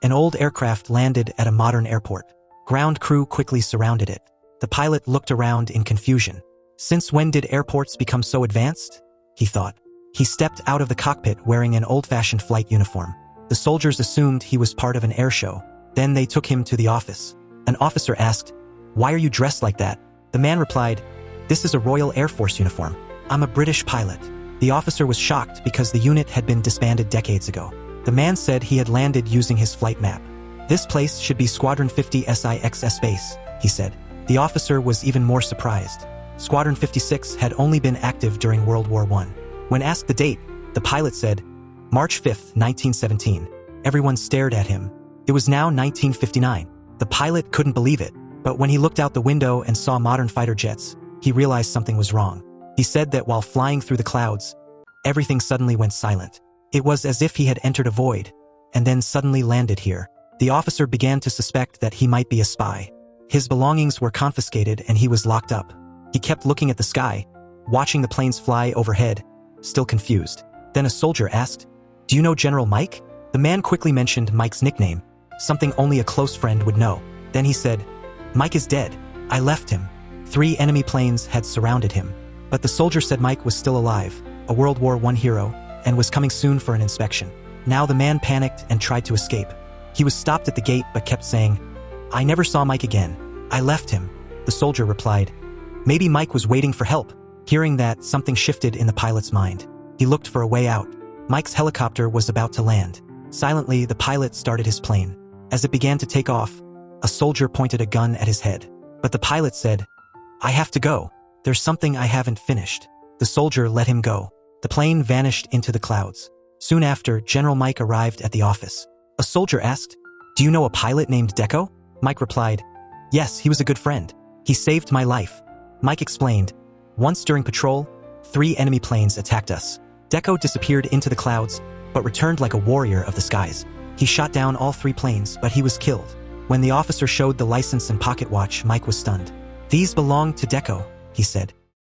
An old aircraft landed at a modern airport. Ground crew quickly surrounded it. The pilot looked around in confusion. Since when did airports become so advanced? He thought. He stepped out of the cockpit wearing an old-fashioned flight uniform. The soldiers assumed he was part of an air show. Then they took him to the office. An officer asked, "Why are you dressed like that?" The man replied, "This is a Royal Air Force uniform. I'm a British pilot." The officer was shocked because the unit had been disbanded decades ago. The man said he had landed using his flight map. "This place should be Squadron 50 SIXS base," he said. The officer was even more surprised. Squadron 56 had only been active during World War I. When asked the date, the pilot said, March 5, 1917. Everyone stared at him. It was now 1959. The pilot couldn't believe it, but when he looked out the window and saw modern fighter jets, he realized something was wrong. He said that while flying through the clouds, everything suddenly went silent. It was as if he had entered a void, and then suddenly landed here. The officer began to suspect that he might be a spy. His belongings were confiscated and he was locked up. He kept looking at the sky, watching the planes fly overhead, still confused. Then a soldier asked, "Do you know General Mike?" The man quickly mentioned Mike's nickname, something only a close friend would know. Then he said, "Mike is dead. I left him." 3 enemy planes had surrounded him. But the soldier said Mike was still alive, a World War I hero, and was coming soon for an inspection. Now the man panicked and tried to escape. He was stopped at the gate but kept saying, "I never saw Mike again. I left him." The soldier replied, "Maybe Mike was waiting for help." Hearing that, something shifted in the pilot's mind. He looked for a way out. Mike's helicopter was about to land. Silently, the pilot started his plane. As it began to take off, a soldier pointed a gun at his head. But the pilot said, "I have to go. There's something I haven't finished." The soldier let him go. The plane vanished into the clouds. Soon after, General Mike arrived at the office. A soldier asked, "Do you know a pilot named Deco?" Mike replied, "Yes, he was a good friend. He saved my life." Mike explained, "Once during patrol, 3 enemy planes attacked us. Deco disappeared into the clouds, but returned like a warrior of the skies. He shot down all 3 planes, but he was killed." When the officer showed the license and pocket watch, Mike was stunned. "These belong to Deco," he said.